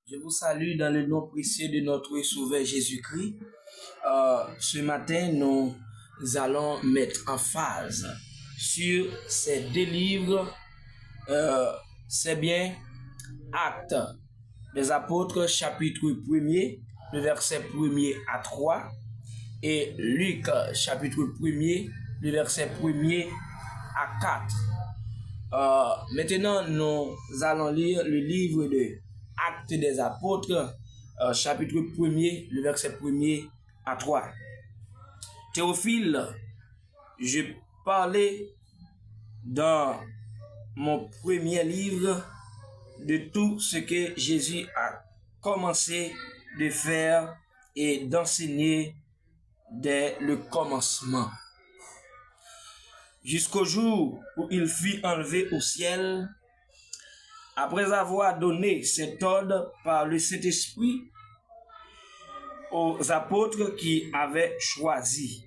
Je vous salue dans le nom précieux de notre Sauveur Jésus-Christ. Ce matin, nous allons mettre en phase sur ces deux livres. C'est bien Actes des Apôtres, chapitre 1er, le verset 1er à 3, et Luc, chapitre 1er, le verset 1er à 4. Maintenant, nous allons lire le livre de Actes des Apôtres, chapitre 1er, le verset 1er à 3. Théophile, je parlais dans mon premier livre de tout ce que Jésus a commencé de faire et d'enseigner dès le commencement, jusqu'au jour où il fut enlevé au ciel, après avoir donné cet ordre par le Saint-Esprit aux apôtres qu'il avait choisis.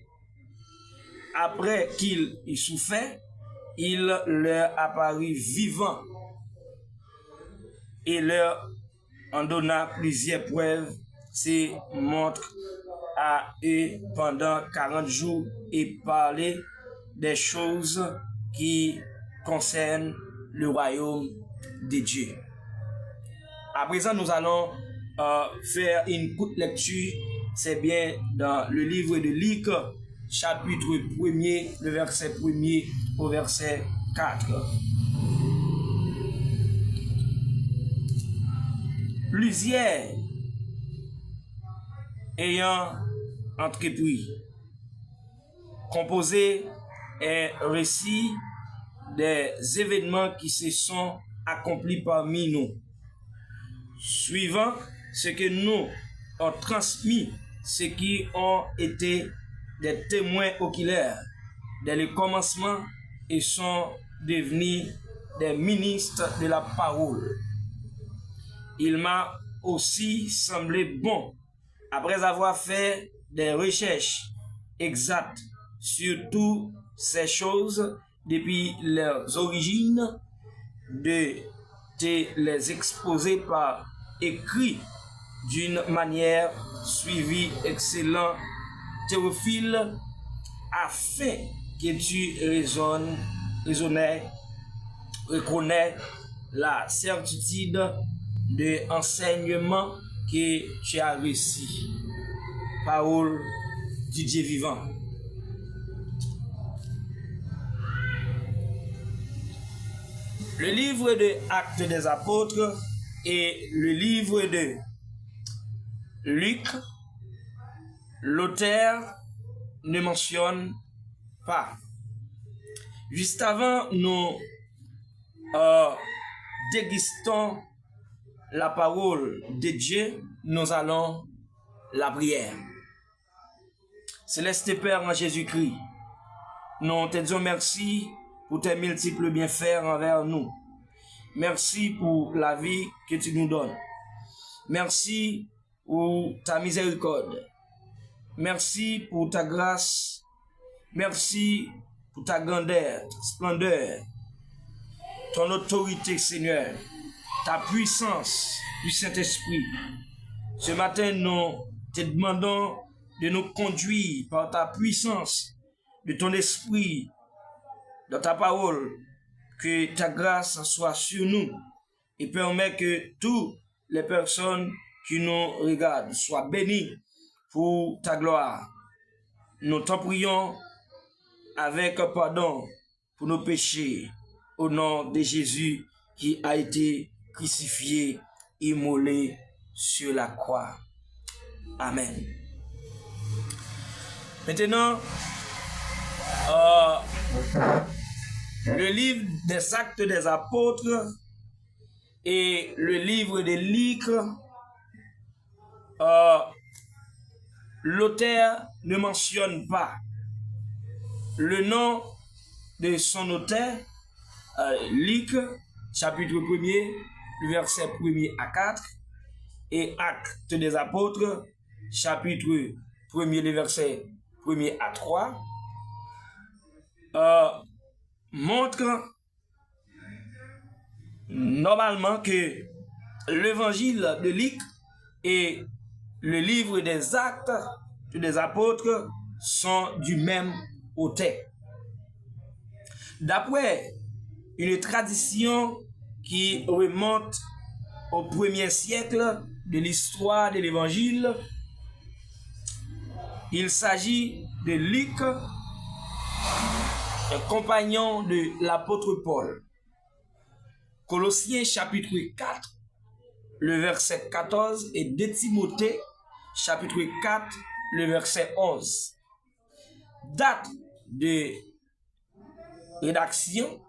Après qu'il y souffrait, il leur apparut vivant et leur en donna plusieurs preuves, se montre à eux pendant 40 jours et parlait des choses qui concernent le royaume de Dieu. À présent, nous allons faire une courte lecture. C'est bien dans le livre de Luc, chapitre 1er, le verset 1er au verset 4. Plusieurs ayant entrepris, composé un récit des événements qui se sont accomplis parmi nous, suivant ce que nous ont transmis, ceux qui ont été des témoins oculaires dès le commencement et sont devenus des ministres de la parole. Il m'a aussi semblé bon, après avoir fait des recherches exactes sur toutes ces choses depuis leurs origines, de te les exposer par écrit d'une manière suivie, excellent Théophile, afin que tu reconnais la certitude de enseignement que tu as reçu. Parole du Dieu vivant. Le livre de Actes des Apôtres et le livre de Luc, l'auteur ne mentionne pas. Juste avant, nous dégustons la parole de Dieu, nous allons la prière. Céleste Père en Jésus-Christ, nous te disons merci pour tes multiples bienfaits envers nous. Merci pour la vie que tu nous donnes. Merci pour ta miséricorde. Merci pour ta grâce. Merci pour ta grandeur, ta splendeur, ton autorité, Seigneur, ta puissance du Saint-Esprit. Ce matin, nous te demandons de nous conduire par ta puissance, de ton esprit, dans ta parole, que ta grâce soit sur nous et permet que toutes les personnes qui nous regardent soient bénies pour ta gloire. Nous t'en prions avec pardon pour nos péchés, au nom de Jésus qui a été crucifié, immolé sur la croix. Amen. Maintenant, le livre des Actes des Apôtres et le livre de Luc, l'auteur ne mentionne pas le nom de son auteur. Luc, chapitre 1er, le verset 1er à 4, et Actes des Apôtres, chapitre 1er, le verset 1er à 3, montre normalement que l'évangile de Luc et le livre des Actes des Apôtres sont du même auteur. D'après une tradition qui remonte au 1er siècle de l'histoire de l'évangile, il s'agit de Luc, un compagnon de l'apôtre Paul. Colossiens chapitre 4, le verset 14 et 2 Timothée chapitre 4, le verset 11. Date de rédaction: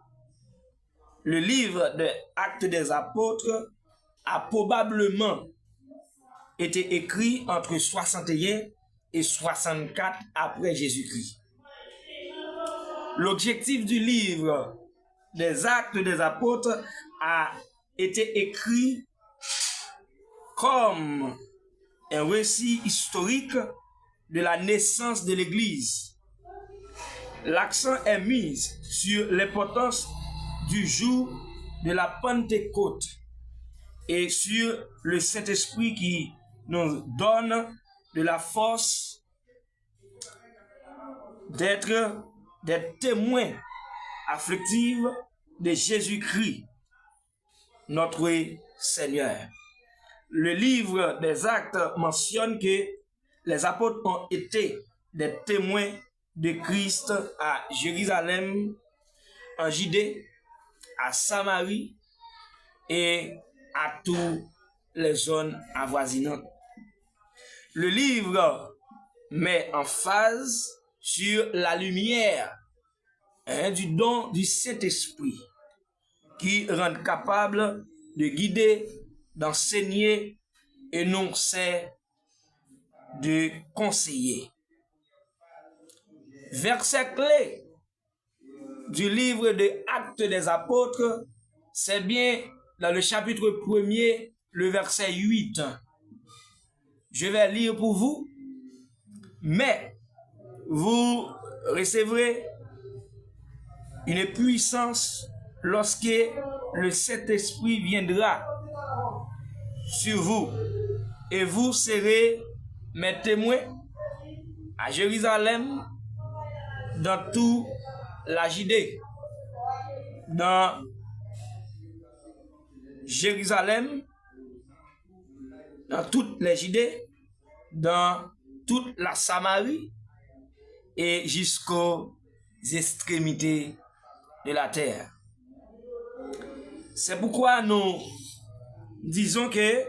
le livre des Actes des Apôtres a probablement été écrit entre 61 et 64 après Jésus-Christ. L'objectif du livre des Actes des Apôtres a été écrit comme un récit historique de la naissance de l'Église. L'accent est mis sur l'importance du jour de la Pentecôte et sur le Saint-Esprit qui nous donne de la force d'être des témoins affectifs de Jésus-Christ, notre Seigneur. Le livre des Actes mentionne que les apôtres ont été des témoins de Christ à Jérusalem, en Judée, à Samarie et à toutes les zones avoisinantes. Le livre met en phase sur la lumière du don du Saint-Esprit qui rend capable de guider, d'enseigner et non c'est de conseiller. Verset clé du livre des Actes des Apôtres, c'est bien dans le chapitre 1er, le verset 8. Je vais lire pour vous. Mais vous recevrez une puissance lorsque le Saint-Esprit viendra sur vous, et vous serez mes témoins à Jérusalem, dans toute la Judée, dans Jérusalem, dans toute la Judée, dans toute la Samarie et jusqu'aux extrémités de la terre. C'est pourquoi nous disons que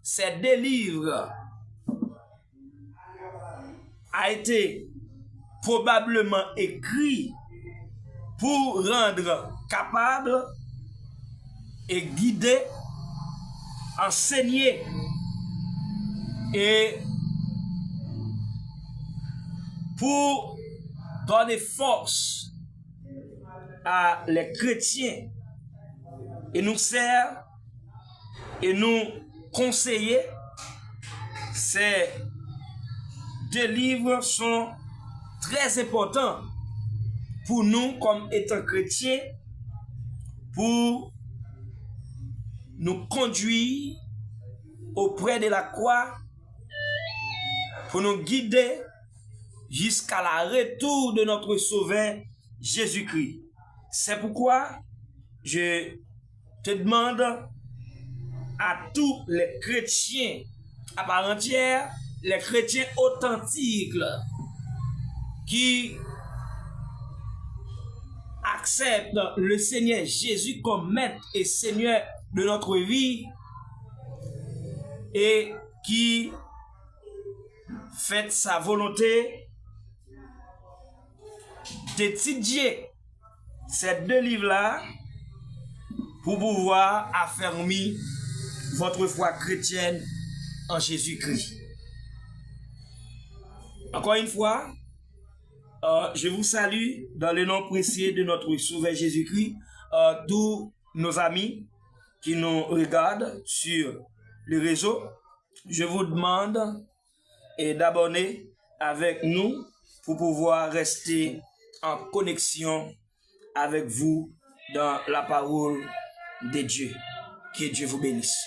ces deux livres a été probablement écrit pour rendre capable et guider, enseigner et pour donner force à les chrétiens et nous sert et nous conseiller. Ces deux livres sont très importants pour nous comme étant chrétiens, pour nous conduire auprès de la croix, pour nous guider jusqu'à la retour de notre Sauveur Jésus-Christ. C'est pourquoi je te demande à tous les chrétiens à part entière, les chrétiens authentiques qui acceptent le Seigneur Jésus comme maître et Seigneur de notre vie et qui fait sa volonté d'étudier ces deux livres-là pour pouvoir affermir votre foi chrétienne en Jésus-Christ. Encore une fois, je vous salue dans le nom précieux de notre Sauveur Jésus-Christ, tous nos amis qui nous regardent sur le réseau. Je vous demande d'abonner avec nous pour pouvoir rester en connexion avec vous dans la parole de Dieu. Que Dieu vous bénisse.